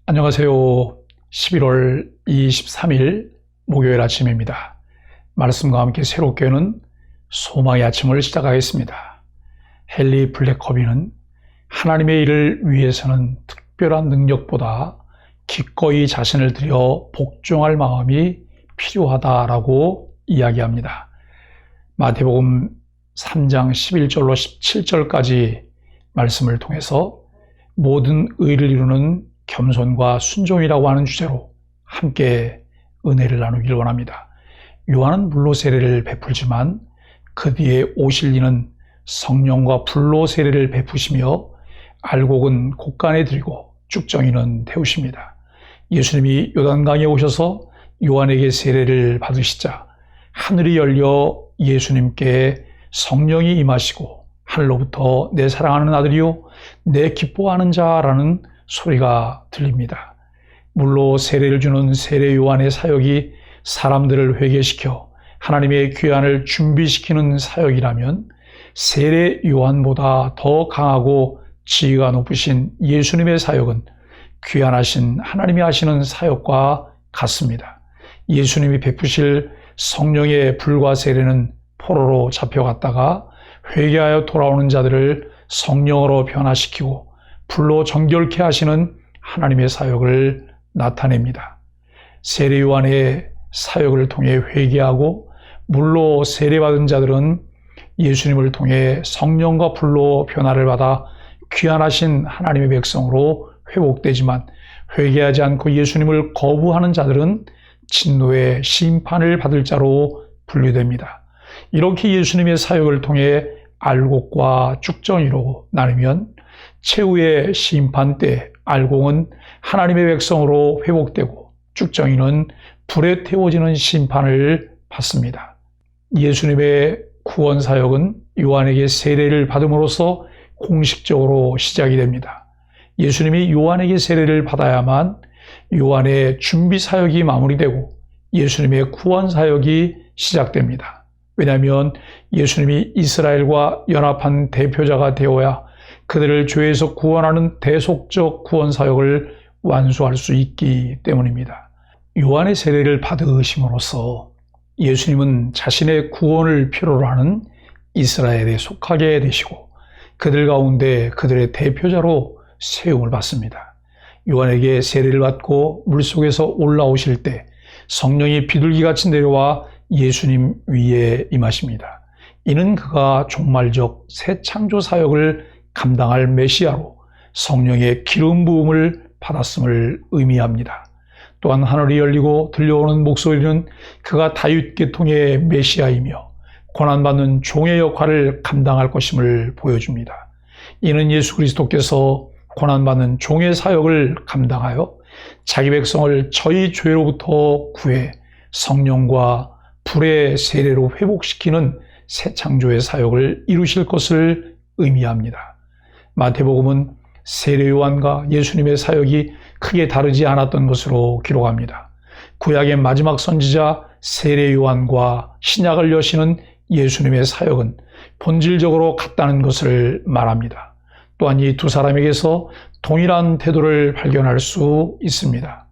안녕하세요. 11월 23일 목요일 아침입니다. 말씀과 함께 새롭게 여는 소망의 아침을 시작하겠습니다. 헨리 블랙커비는 하나님의 일을 위해서는 특별한 능력보다 기꺼이 자신을 들여 복종할 마음이 필요하다라고 이야기합니다. 마태복음 3장 11절로 17절까지 말씀을 통해서 모든 의를 이루는 겸손과 순종이라고 하는 주제로 함께 은혜를 나누기를 원합니다. 요한은 물로 세례를 베풀지만 그 뒤에 오실 이는 성령과 불로 세례를 베푸시며 알곡은 곳간에 들고 쭉정이는 태우십니다. 예수님이 요단강에 오셔서 요한에게 세례를 받으시자 하늘이 열려 예수님께 성령이 임하시고 하늘로부터 내 사랑하는 아들이요 내 기뻐하는 자라는 소리가 들립니다. 물로 세례를 주는 세례 요한의 사역이 사람들을 회개시켜 하나님의 귀환을 준비시키는 사역이라면 세례 요한보다 더 강하고 지위가 높으신 예수님의 사역은 귀환하신 하나님이 하시는 사역과 같습니다. 예수님이 베푸실 성령의 불과 세례는 포로로 잡혀갔다가 회개하여 돌아오는 자들을 성령으로 변화시키고 불로 정결케 하시는 하나님의 사역을 나타냅니다. 세례 요한의 사역을 통해 회개하고 물로 세례받은 자들은 예수님을 통해 성령과 불로 변화를 받아 귀환하신 하나님의 백성으로 회복되지만 회개하지 않고 예수님을 거부하는 자들은 진노의 심판을 받을 자로 분류됩니다. 이렇게 예수님의 사역을 통해 알곡과 쭉정이로 나누면 최후의 심판 때 알곡은 하나님의 백성으로 회복되고 쭉정이는 불에 태워지는 심판을 받습니다. 예수님의 구원 사역은 요한에게 세례를 받음으로써 공식적으로 시작이 됩니다. 예수님이 요한에게 세례를 받아야만 요한의 준비 사역이 마무리되고 예수님의 구원 사역이 시작됩니다. 왜냐하면 예수님이 이스라엘과 연합한 대표자가 되어야 그들을 죄에서 구원하는 대속적 구원 사역을 완수할 수 있기 때문입니다. 요한의 세례를 받으심으로써 예수님은 자신의 구원을 필요로 하는 이스라엘에 속하게 되시고 그들 가운데 그들의 대표자로 세움을 받습니다. 요한에게 세례를 받고 물속에서 올라오실 때 성령이 비둘기같이 내려와 예수님 위에 임하십니다. 이는 그가 종말적 새 창조 사역을 감당할 메시아로 성령의 기름 부음을 받았음을 의미합니다. 또한 하늘이 열리고 들려오는 목소리는 그가 다윗 계통의 메시아이며 고난받는 종의 역할을 감당할 것임을 보여줍니다. 이는 예수 그리스도께서 고난받는 종의 사역을 감당하여 자기 백성을 저희 죄로부터 구해 성령과 불의 세례로 회복시키는 새 창조의 사역을 이루실 것을 의미합니다. 마태복음은 세례 요한과 예수님의 사역이 크게 다르지 않았던 것으로 기록합니다. 구약의 마지막 선지자 세례 요한과 신약을 여시는 예수님의 사역은 본질적으로 같다는 것을 말합니다. 또한 이 두 사람에게서 동일한 태도를 발견할 수 있습니다.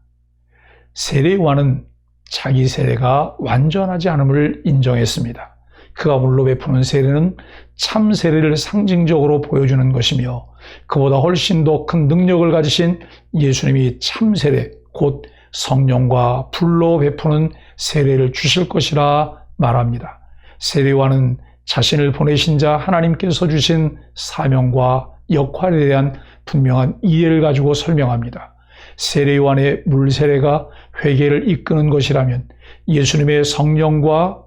세례 요한은 자기 세례가 완전하지 않음을 인정했습니다. 그가 물로 베푸는 세례는 참 세례를 상징적으로 보여주는 것이며 그보다 훨씬 더 큰 능력을 가지신 예수님이 참 세례, 곧 성령과 불로 베푸는 세례를 주실 것이라 말합니다. 세례 요한은 자신을 보내신 자 하나님께서 주신 사명과 역할에 대한 분명한 이해를 가지고 설명합니다. 세례 요한의 물 세례가 회개를 이끄는 것이라면 예수님의 성령과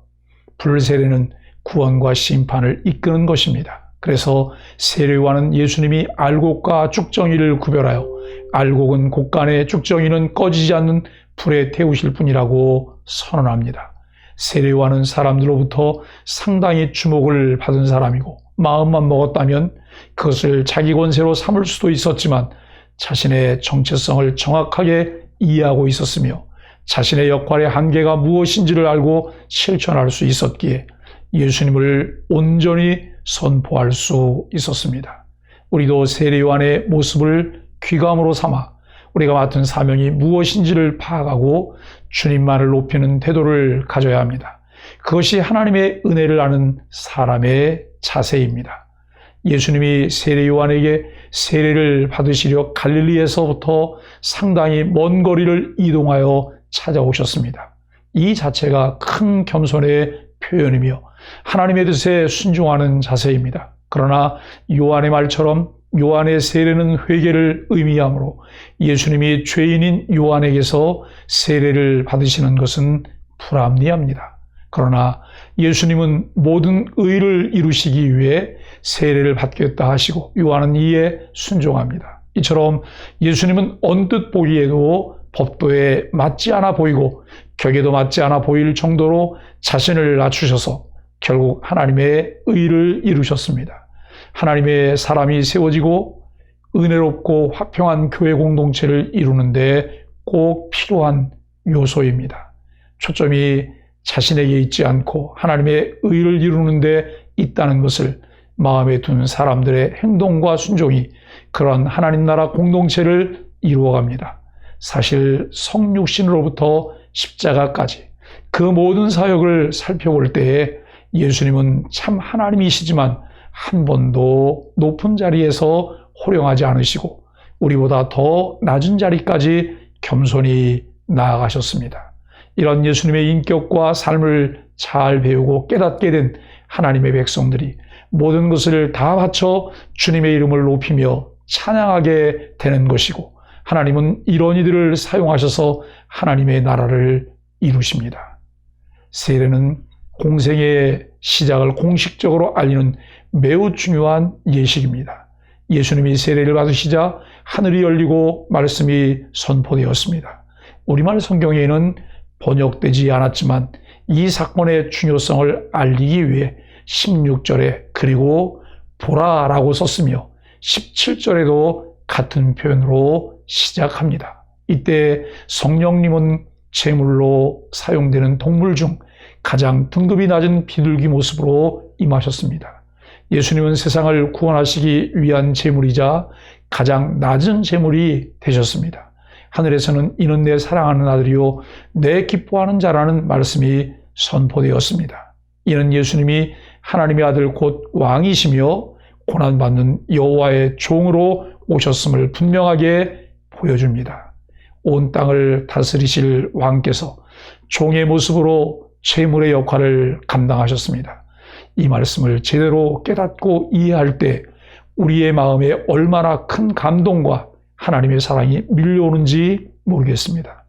불 세례는 구원과 심판을 이끄는 것입니다. 그래서 세례 요한은 예수님이 알곡과 쭉정이를 구별하여 알곡은 곳간에 쭉정이는 꺼지지 않는 불에 태우실 분이라고 선언합니다. 세례 요한은 사람들로부터 상당히 주목을 받은 사람이고 마음만 먹었다면 그것을 자기 권세로 삼을 수도 있었지만 자신의 정체성을 정확하게 이해하고 있었으며 자신의 역할의 한계가 무엇인지를 알고 실천할 수 있었기에 예수님을 온전히 선포할 수 있었습니다. 우리도 세례 요한의 모습을 귀감으로 삼아 우리가 맡은 사명이 무엇인지를 파악하고 주님만을 높이는 태도를 가져야 합니다. 그것이 하나님의 은혜를 아는 사람의 자세입니다. 예수님이 세례 요한에게 세례를 받으시려 갈릴리에서부터 상당히 먼 거리를 이동하여 찾아오셨습니다. 이 자체가 큰 겸손의 표현이며 하나님의 뜻에 순종하는 자세입니다. 그러나 요한의 말처럼 요한의 세례는 회개를 의미하므로 예수님이 죄인인 요한에게서 세례를 받으시는 것은 불합리합니다. 그러나 예수님은 모든 의를 이루시기 위해 세례를 받겠다 하시고 요한은 이에 순종합니다. 이처럼 예수님은 언뜻 보기에도 법도에 맞지 않아 보이고 격에도 맞지 않아 보일 정도로 자신을 낮추셔서 결국 하나님의 의를 이루셨습니다. 하나님의 사람이 세워지고 은혜롭고 화평한 교회 공동체를 이루는데 꼭 필요한 요소입니다. 초점이 자신에게 있지 않고 하나님의 의를 이루는 데 있다는 것을 마음에 둔 사람들의 행동과 순종이 그런 하나님 나라 공동체를 이루어갑니다. 사실 성육신으로부터 십자가까지 그 모든 사역을 살펴볼 때에 예수님은 참 하나님이시지만 한 번도 높은 자리에서 호령하지 않으시고 우리보다 더 낮은 자리까지 겸손히 나아가셨습니다. 이런 예수님의 인격과 삶을 잘 배우고 깨닫게 된 하나님의 백성들이 모든 것을 다 바쳐 주님의 이름을 높이며 찬양하게 되는 것이고 하나님은 이런 이들을 사용하셔서 하나님의 나라를 이루십니다. 세례는 공생의 시작을 공식적으로 알리는 매우 중요한 예식입니다. 예수님이 세례를 받으시자 하늘이 열리고 말씀이 선포되었습니다. 우리말 성경에는 번역되지 않았지만 이 사건의 중요성을 알리기 위해 16절에 그리고 보라라고 썼으며 17절에도 같은 표현으로 시작합니다. 이때 성령님은 제물로 사용되는 동물 중 가장 등급이 낮은 비둘기 모습으로 임하셨습니다. 예수님은 세상을 구원하시기 위한 제물이자 가장 낮은 제물이 되셨습니다. 하늘에서는 이는 내 사랑하는 아들이요 내 기뻐하는 자라는 말씀이 선포되었습니다. 이는 예수님이 하나님의 아들 곧 왕이시며 고난받는 여호와의 종으로 오셨음을 분명하게 보여줍니다. 온 땅을 다스리실 왕께서 종의 모습으로 제물의 역할을 감당하셨습니다. 이 말씀을 제대로 깨닫고 이해할 때 우리의 마음에 얼마나 큰 감동과 하나님의 사랑이 밀려오는지 모르겠습니다.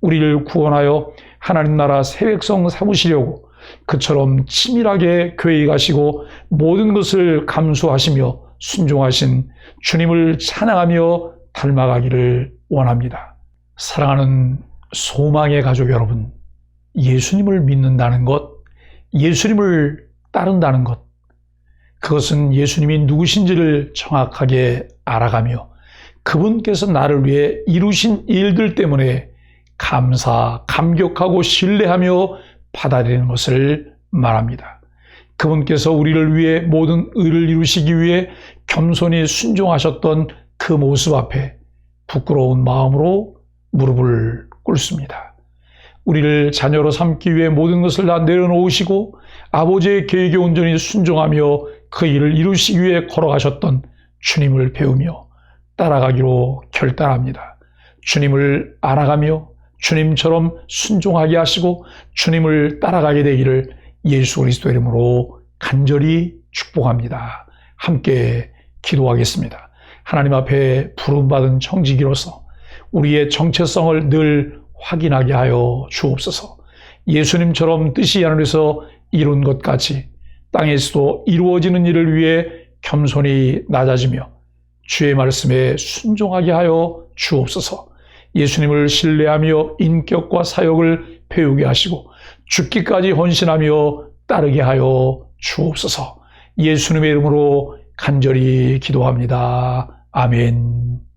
우리를 구원하여 하나님 나라 새 백성 삼으시려고 그처럼 치밀하게 교회에 가시고 모든 것을 감수하시며 순종하신 주님을 찬양하며 닮아가기를 원합니다. 사랑하는 소망의 가족 여러분, 예수님을 믿는다는 것, 예수님을 따른다는 것, 그것은 예수님이 누구신지를 정확하게 알아가며 그분께서 나를 위해 이루신 일들 때문에 감격하고 신뢰하며 받아들이는 것을 말합니다. 그분께서 우리를 위해 모든 의를 이루시기 위해 겸손히 순종하셨던 그 모습 앞에 부끄러운 마음으로 무릎을 꿇습니다. 우리를 자녀로 삼기 위해 모든 것을 다 내려놓으시고 아버지의 계획에 온전히 순종하며 그 일을 이루시기 위해 걸어가셨던 주님을 배우며 따라가기로 결단합니다. 주님을 알아가며 주님처럼 순종하게 하시고 주님을 따라가게 되기를 예수 그리스도의 이름으로 간절히 축복합니다. 함께 기도하겠습니다. 하나님 앞에 부름받은 청지기로서 우리의 정체성을 늘 확인하게 하여 주옵소서. 예수님처럼 뜻이 하늘에서 이룬 것 같이 땅에서도 이루어지는 일을 위해 겸손히 낮아지며 주의 말씀에 순종하게 하여 주옵소서. 예수님을 신뢰하며 인격과 사역을 배우게 하시고 죽기까지 헌신하며 따르게 하여 주옵소서. 예수님의 이름으로 간절히 기도합니다. 아멘.